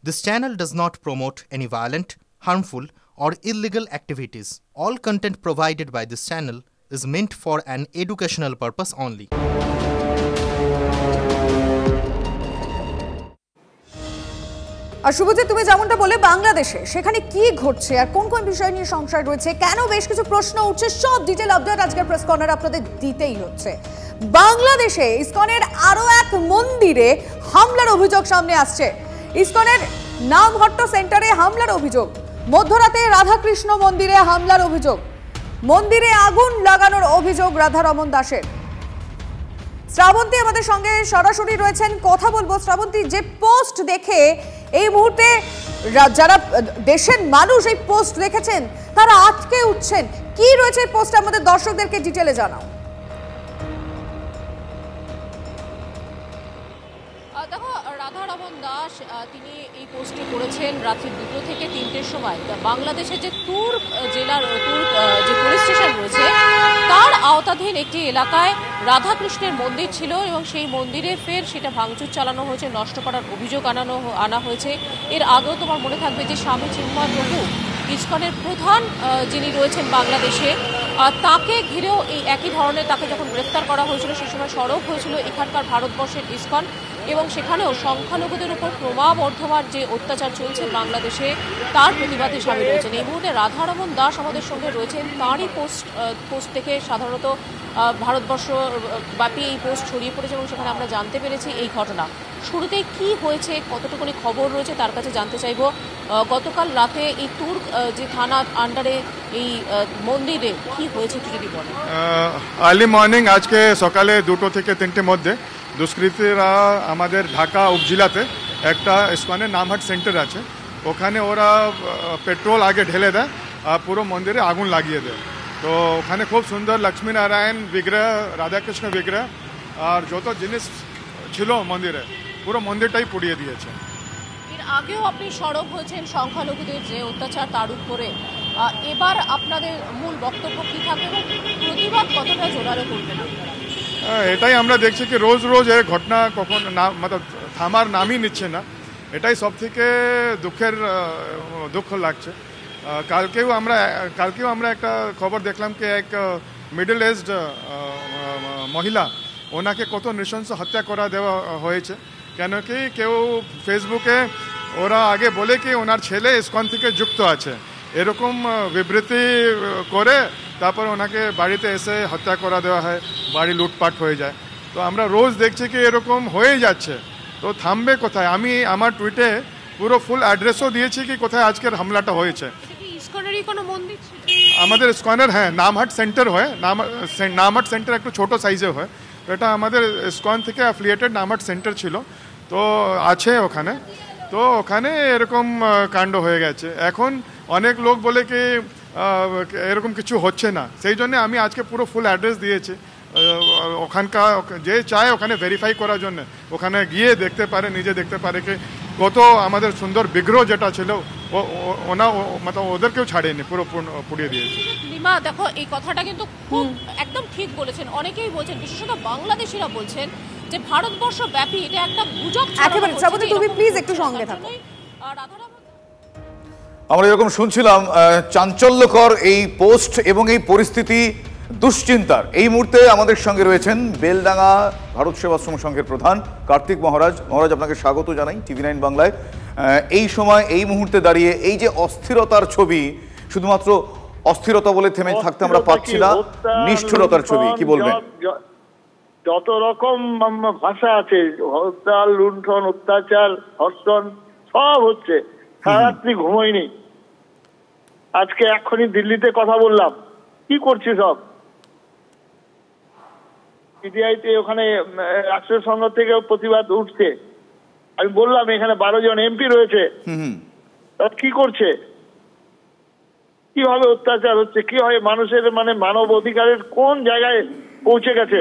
This channel does not promote any violent, harmful, or illegal activities. All content provided by this channel is meant for an educational purpose only. আর শুভজিৎ, তুমি যেমনটা বলে বাংলাদেশে সেখানে কি ঘটছে আর কোন কোন বিষয় নিয়ে সংশয় রয়েছে, কেন বেশ কিছু প্রশ্ন উঠছে, সব ডিটেল আপডেট আজকের প্রেস কর্নার আপনাদের দিতেই হচ্ছে। বাংলাদেশে ইসকনের আরো এক মন্দিরে হামলার অভিযোগ সামনে আসছে। ইসকনের নামহট্ট সেন্টারে হামলার অভিযোগ, মধ্যরাতে রাধাকৃষ্ণ মন্দিরে হামলার অভিযোগ, মন্দিরে আগুন লাগানোর অভিযোগ রাধারমন দাসের। শ্রাবন্তী আমাদের সঙ্গে সরাসরি রয়েছেন, কথা বলবো। শ্রাবন্তী, যে পোস্ট দেখে এই মুহূর্তে যারা দেশের মানুষ এই পোস্ট দেখেছেন তারা আটকে উঠছেন, কি রয়েছে পোস্টে আমাদের দর্শকদেরকে ডিটেলে জানাও। দেখো, রাধারমন দাস তিনি এই পোস্টটি করেছেন রাত্রি 2টো থেকে 3টের সময়। বাংলাদেশের যে তুর্ক জেলার যে পুলিশ স্টেশন রয়েছে তার আওতাধীন একটি এলাকায় রাধাকৃষ্ণের মন্দির ছিল এবং সেই মন্দিরে ফের সেটা ভাঙচুর চালানো হয়েছে, নষ্ট করার অভিযোগ আনা হয়েছে। এর আগেও তোমার মনে থাকবে যে স্বামী চিন্ময় প্রভু ইসকনের প্রধান যিনি রয়েছেন বাংলাদেশে, তাকে ঘিরেও এই একই ধরনের, তাকে যখন গ্রেফতার করা হয়েছিল সেই সময় সরব হয়েছিল এখানকার ভারতবর্ষের ইসকন, এবং সেখানেও সংখ্যালঘুদের উপর ক্রমবর্ধমান যে অত্যাচার চলছে বাংলাদেশে তার প্রতিবাদে সামিল রয়েছেন। এই মুহূর্তে রাধারমন দাস আমাদের সঙ্গে রয়েছেন। তাঁরই পোস্ট থেকে সাধারণত ভারতবর্ষ ব্যাপী এই পোস্ট ছড়িয়ে পড়েছে এবং সেখানে আমরা জানতে পেরেছি এই ঘটনা। শুরুতে কি হয়েছে, কতটুকুনি খবর রয়েছে তার কাছে জানতে চাইব। গতকাল রাতে এই তুর্ক যে থানা আন্ডারে এই মন্দিরে কি হয়েছে একটু যদি বলেন। আর্লি মর্নিং আজকে সকালে 2টো থেকে 3টের মধ্যে দুষ্কৃতীরা আমাদের ঢাকা উপজেলাতে একটা ইসকনের নামহাট সেন্টার আছে, ওখানে ওরা পেট্রোল আগে ঢেলে দেয় আর পুরো মন্দিরে আগুন লাগিয়ে দেয়। তো ওখানে খুব সুন্দর লক্ষ্মীনারায়ণ বিগ্রহ, রাধাকৃষ্ণ বিগ্রহ আর যত জিনিস ছিল মন্দিরে পুরো মন্দিরটাই পুড়িয়ে দিয়েছে। এর আগেও আপনি সরব হয়েছেন সংখ্যালঘুদের যে অত্যাচার তার উপরে, এবার আপনাদের মূল বক্তব্য কী থাকবে এবং প্রতিবাদ কতটা জোরালো করবেন? এটাই আমরা দেখছি কি রোজ রোজ এই ঘটনা কখন না থামার নামই নিচ্ছে না, এটাই সব থেকে দুঃখ লাগছে। কালকেও আমরা একটা খবর দেখলাম কি এক মিডল এজড মহিলা, ওনাকে কত নৃশংস হত্যা করা দেওয়া হয়েছে। কেন কি কেউ ফেসবুকে ওরা আগে বলে কি ওনার ছেলে ইসকন থেকে যুক্ত আছে, এরকম বিবৃতি করে তারপর ওনাকে বাড়িতে এসে হত্যা করা দেওয়া হয়, বাড়ি লুটপাট হয়ে যায়। তো আমরা রোজ দেখছি কি এরকম হয়ে যাচ্ছে, তো থামবে কোথায়? আমি আমার টুইটে পুরো ফুল অ্যাড্রেসও দিয়েছি কি কোথায় আজকের হামলাটা হয়েছে। আমাদের ইসকনের, হ্যাঁ, নামহাট সেন্টার হয়, নামহাট সেন্টার একটু ছোটো সাইজে হয়, এটা আমাদের ইসকন থেকে অ্যাফিলিয়েটেড নামহাট সেন্টার ছিল, তো আছে ওখানে। তো ওখানে এরকম কাণ্ড হয়ে গেছে। এখন অনেক লোক বলে কি এরকম কিছু হচ্ছে না, সেই জন্য আমি আজকে পুরো ফুল অ্যাড্রেস দিয়েছি। ওখানকার যে চায় ওখানে ভেরিফাই করার জন্য ওখানে গিয়ে দেখতে পারে, নিজে দেখতে পারে কি কত আমাদের সুন্দর বিগ্রহ যেটা ছিল ওদেরকেও ছাড়েনি, পুরো পুড়িয়ে দিয়েছে। লিমা, দেখো এই কথাটা কিন্তু খুব একদম ঠিক বলেছেন। অনেকেই বলছেন, বিশেষত বাংলাদেশিরা বলছেন যে ভারতবর্ষ ব্যাপী এটা একটা গুজব। একেবারে শ্রাবন্তী, তুমি প্লিজ একটু সঙ্গে থাকো। আমরা এরকম শুনছিলাম চাঞ্চল্যকর এই পোস্ট এবং এই পরিস্থিতি দুশ্চিন্তার। এই মুহূর্তে আমাদের সঙ্গে রয়েছেন বেলডাঙ্গা ভারত সেবাশ্রম সংঘের প্রধান কার্তিক মহারাজ। মহারাজ, আপনাকে স্বাগত জানাই TV9 বাংলায়। এই সময় এই মুহূর্তে দাঁড়িয়ে এই যে অস্থিরতার ছবি, শুধুমাত্র অস্থিরতা বলে থেমে থাকতে আমরা পাচ্ছি না, নিষ্ঠুরতার ছবি, কি বলবেন? যত রকম ভাষা আছে, হত্যা, লুণ্ঠন, অত্যাচার, ধর্ষণ সব হচ্ছে। সারারাত্রি ঘুমোয়নি। আজকে এক্ষুনি দিল্লিতে কথা বললাম, কি করছি সব পিটিআইতে, ওখানে রাষ্ট্রসংঘ থেকে প্রতিবাদ উঠছে। আমি বললাম এখানে 12 জন MP রয়েছে, তারা কি করছে, কিভাবে অত্যাচার হচ্ছে, কিভাবে মানুষের মানব অধিকারের কোন জায়গায় পৌঁছে গেছে।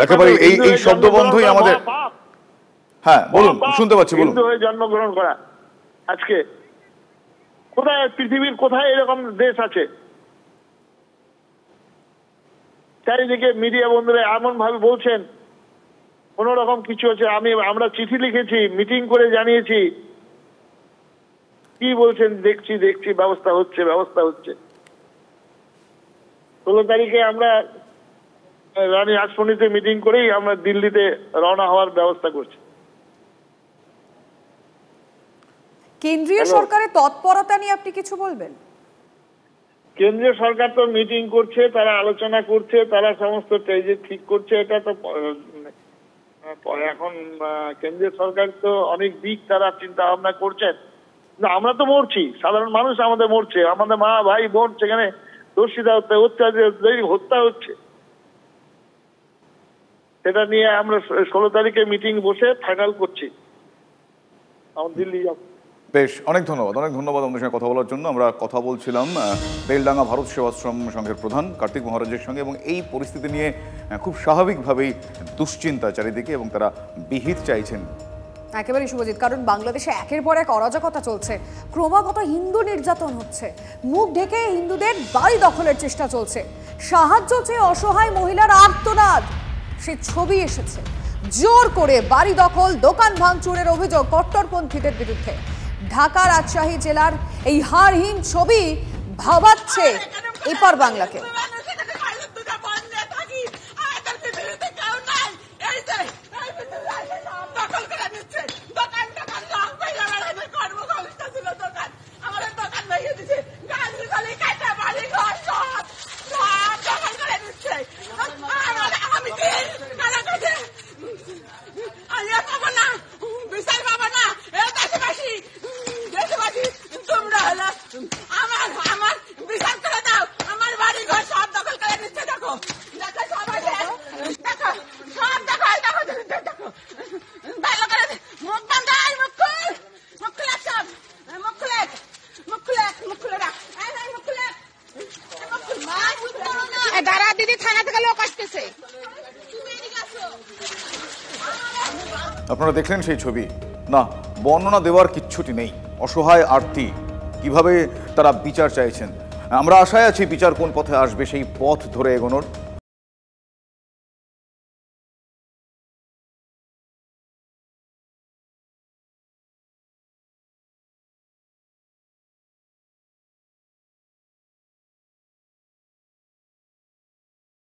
একেবারে এই শব্দবন্ধই আমাদের, হ্যাঁ বলুন, শুনতে পাচ্ছি, বলুন। হিন্দু হয়ে জন্মগ্রহণ করা, আজকে কোথায় পৃথিবীর কোথায় এরকম দেশ আছে? চারিদিকে মিডিয়া বন্ধুরা এমন ভাবে বলছেন কোন রকম কিছু আছে? আমরা চিঠি লিখেছি, মিটিং করে জানিয়েছি, কি বলছেন দেখছি ব্যবস্থা হচ্ছে 16 তারিখে আমরা রানী আশফনিতে মিটিং করেই আমরা দিল্লিতে রওনা হওয়ার ব্যবস্থা করছি। কেন্দ্রীয় সরকারের তৎপরতা নিয়ে আপনি কিছু বলবেন? কেন্দ্রীয় সরকার তো মিটিং করছে, তারা আলোচনা করছে, তারা সমস্ত ঠিক করছে। এটা তো এখন কেন্দ্রীয় সরকার তো অনেক দিক তারা চিন্তা ভাবনা করছেন। আমরা তো মরছি, সাধারণ মানুষ আমাদের মরছে, আমাদের মা ভাই বোন সেখানে দর্শিতা হত্যা হচ্ছে। সেটা নিয়ে আমরা 16 তারিখে মিটিং বসে ফাইনাল করছি দিল্লি যাব। বেশ, অনেক ধন্যবাদ আমাদের সঙ্গে কথা বলার জন্য। আমরা কথা বলছিলাম বেলডাঙ্গা ভারত সেবাশ্রম সংঘের প্রধান কার্তিক মহারাজের সঙ্গে, এবং এই পরিস্থিতি নিয়ে খুব স্বাভাবিকভাবেই দুশ্চিন্তা চারিদিকে এবং তারা বিহিত চাইছেন। একেবারেই শুভজিৎ, কারণ বাংলাদেশে একের পর এক অরাজকতা চলছে, ক্রমাগত হিন্দু নির্যাতন হচ্ছে, মুখ ঢেকে হিন্দুদের বাড়ি দখলের চেষ্টা চলছে, সাহায্য চেয়ে অসহায় মহিলার আর্তনাদ, সে ছবি এসেছে। জোর করে বাড়ি দখল, দোকান ভাঙচুরের অভিযোগ কট্টরপন্থীদের বিরুদ্ধে। ঢাকা রাজশাহী জেলার এই হাড়হীন ছবি ভাবাচ্ছে এপার বাংলাকে। আপনারা দেখলেন সেই ছবি। না, বর্ণনা দেওয়ার কিচ্ছুটি নেই। অসহায় আর্তি, কিভাবে তারা বিচার চাইছেন। আমরা আশায় আছি বিচার কোন পথে আসবে সেই পথ ধরে এগোনোর।